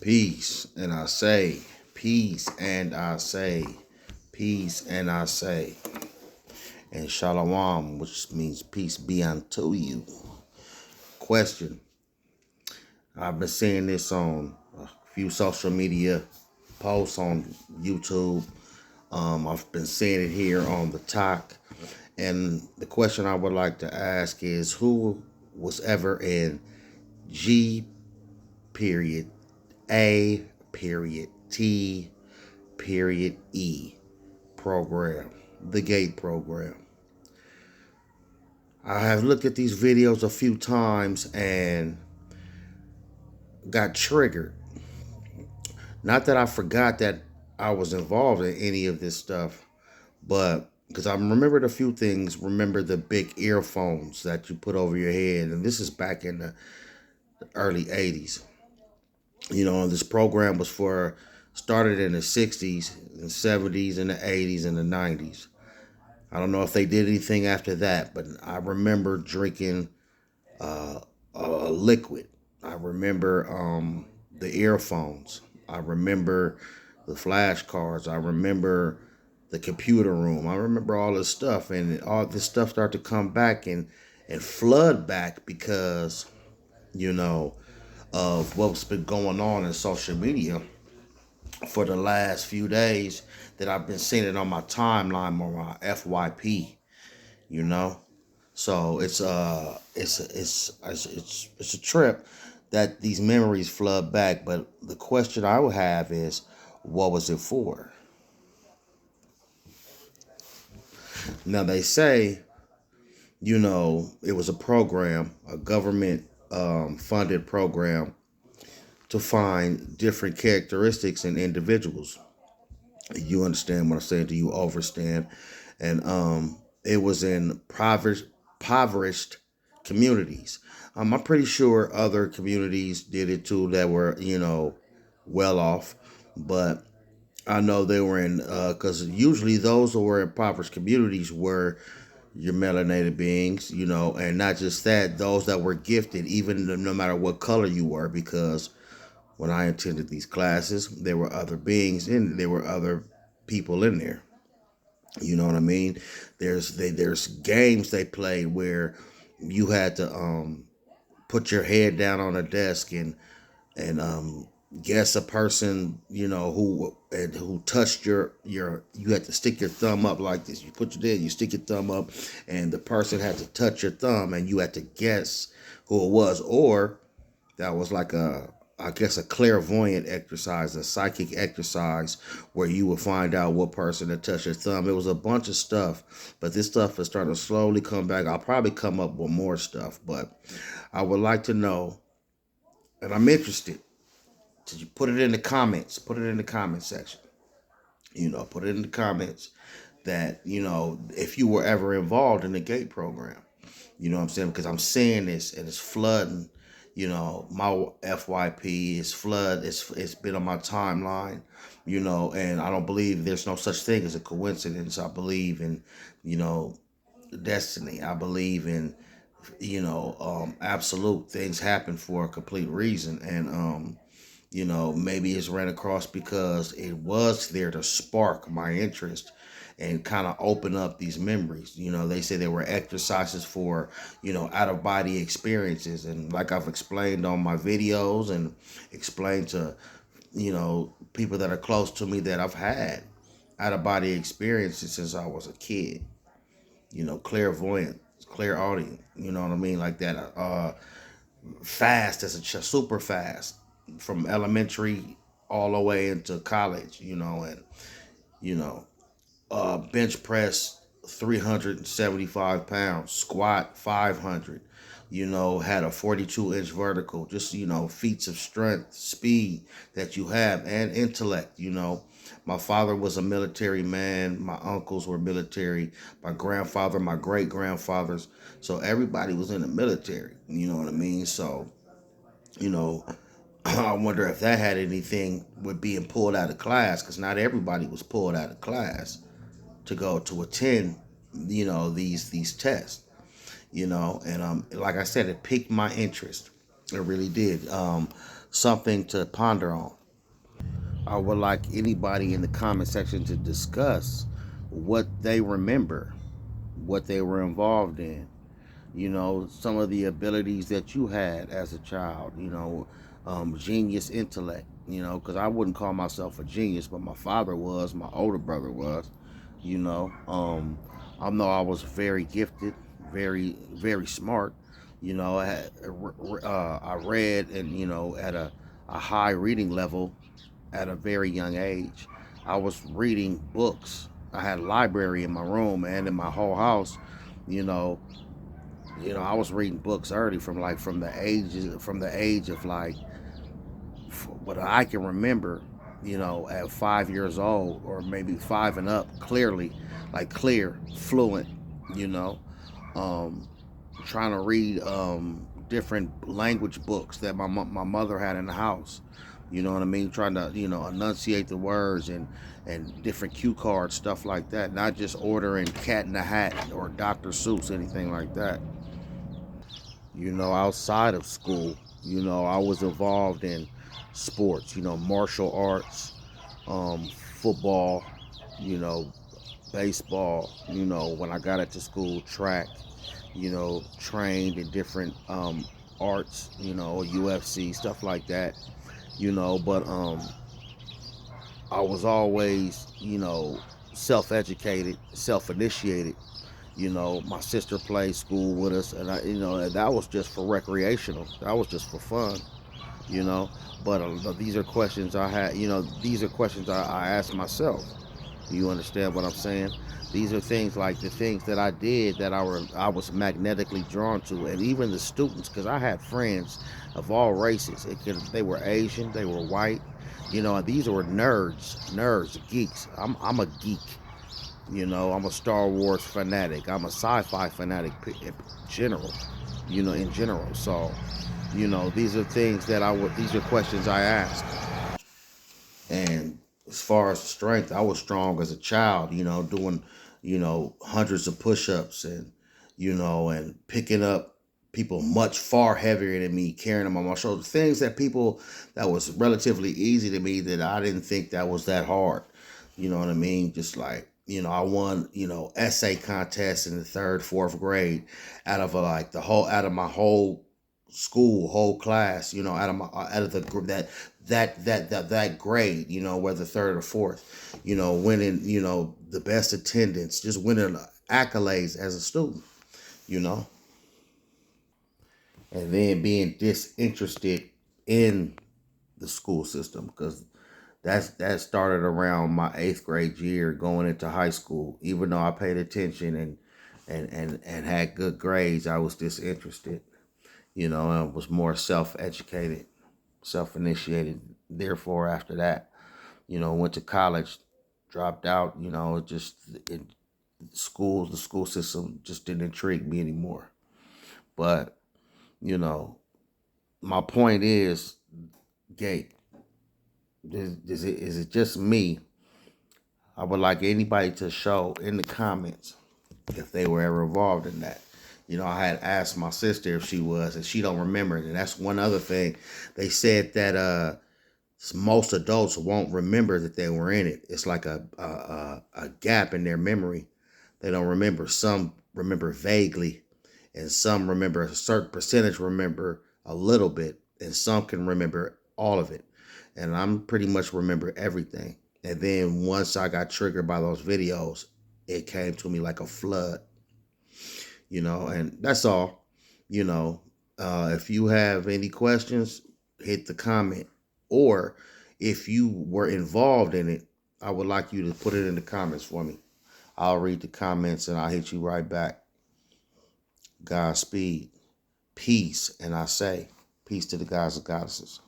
Peace, and I say, peace, and I say, peace, and I say, and shalom, which means peace be unto you. Question. I've been seeing this on a few social media posts on YouTube. I've been seeing it here on the talk. And the question I would like to ask is who was ever in G period A period T period E program, the GATE program. I have looked at these videos a few times and got triggered. Not that I forgot that I was involved in any of this stuff, but because I remembered a few things. Remember the big earphones that you put over your head, and this is back in the early 80s. This program was started in the 60s and 70s and the 80s and the 90s. I don't know if they did anything after that, but I remember drinking a liquid. I remember the earphones. I remember the flashcards. I remember the computer room. I remember all this stuff, and all this stuff started to come back and flood back because you know of what's been going on in social media for the last few days that I've been seeing it on my timeline or my FYP. You know, so it's a trip that these memories flood back. But the question I would have is, what was it for? Now they say, it was a program, a government funded program to find different characteristics in individuals. You understand what I'm saying? Do you understand? And it was in impoverished communities. I'm pretty sure other communities did it too that were, well off. But I know they were in, because usually those who were in impoverished communities were your melanated beings, and not just that, those that were gifted, even no matter what color you were, because when I attended these classes, there were other beings and there were other people in there. You know what I mean? There's games they played where you had to put your head down on a desk and guess a person who touched your you had to stick your thumb up like this. You put your head, you stick your thumb up, and the person had to touch your thumb, and you had to guess who it was, or that was like I guess a clairvoyant exercise, a psychic exercise where you would find out what person had touched your thumb. It was a bunch of stuff, but this stuff is starting to slowly come back. I'll probably come up with more stuff, but I would like to know, and I'm interested. Did you put it in the comments? Put it in the comment section. Put it in the comments that, if you were ever involved in the GATE program. You know what I'm saying? Because I'm seeing this and it's flooding. My FYP is flood. It's been on my timeline. And I don't believe there's no such thing as a coincidence. I believe in, you know, destiny. I believe in, absolute things happen for a complete reason. And maybe it's ran across because it was there to spark my interest and kind of open up these memories. They say there were exercises for, out of body experiences. And like I've explained on my videos and explained to, people that are close to me that I've had out of body experiences since I was a kid, clairvoyant, clairaudient, you know what I mean? Like that, fast as super fast from elementary all the way into college, and you know, bench press 375 pounds, squat 500. Had a 42-inch vertical. Just feats of strength, speed that you have, and intellect. My father was a military man. My uncles were military. My grandfather, my great grandfathers. So everybody was in the military. You know what I mean? So you know, I wonder if that had anything with being pulled out of class, because not everybody was pulled out of class to go to attend, these tests, and like I said, it piqued my interest. It really did. Something to ponder on. I would like anybody in the comment section to discuss what they remember, what they were involved in, some of the abilities that you had as a child, genius intellect, because I wouldn't call myself a genius, but my father was, my older brother was, you know. I know I was very gifted, very, very smart. I read and, at a high reading level at a very young age. I was reading books. I had a library in my room and in my whole house, you know, I was reading books early from the age of like what I can remember, at 5 years old or maybe five and up, clearly, like clear, fluent, you know, um, trying to read different language books that my mother had in the house. You know what I mean? Trying to enunciate the words and different cue cards, stuff like that. Not just ordering Cat in the Hat or Dr. Seuss, anything like that. Outside of school, I was involved in sports, martial arts, football, you know, baseball, when I got into school, track, trained in different arts, UFC, stuff like that, but I was always, self educated, self initiated. My sister played school with us, and and that was just for recreational. That was just for fun, you know. But these are questions I had. These are questions I asked myself. You understand what I'm saying? These are things like the things that I did that I was magnetically drawn to, and even the students, because I had friends of all races. They were Asian, they were white, and these were nerds, geeks. I'm a geek. I'm a Star Wars fanatic. I'm a sci-fi fanatic in general. In general. So, these are things that I would. These are questions I ask. And as far as strength, I was strong as a child. Doing, hundreds of push-ups and picking up people much far heavier than me, carrying them on my shoulders. Things that was relatively easy to me that I didn't think that was that hard. You know what I mean? Just like, I won, essay contests in the third, fourth grade out of my whole school, whole class, out of the group that grade, whether third or fourth, winning, the best attendance, just winning accolades as a student, you know, and then being disinterested in the school system because that started around my eighth grade year going into high school. Even though I paid attention and had good grades, I was disinterested. And was more self-educated, self-initiated. Therefore, after that, went to college, dropped out. The school system just didn't intrigue me anymore. But you know, my point is, Gate, is it just me? I would like anybody to show in the comments if they were ever involved in that. I had asked my sister if she was, and she don't remember it. And that's one other thing. They said that most adults won't remember that they were in it. It's like a gap in their memory. They don't remember. Some remember vaguely, and some remember a certain percentage remember a little bit, and some can remember all of it. And I'm pretty much remember everything. And then once I got triggered by those videos, it came to me like a flood, and that's all. You know, if you have any questions, hit the comment. Or if you were involved in it, I would like you to put it in the comments for me. I'll read the comments and I'll hit you right back. Godspeed. Peace. And I say, peace to the guys and goddesses.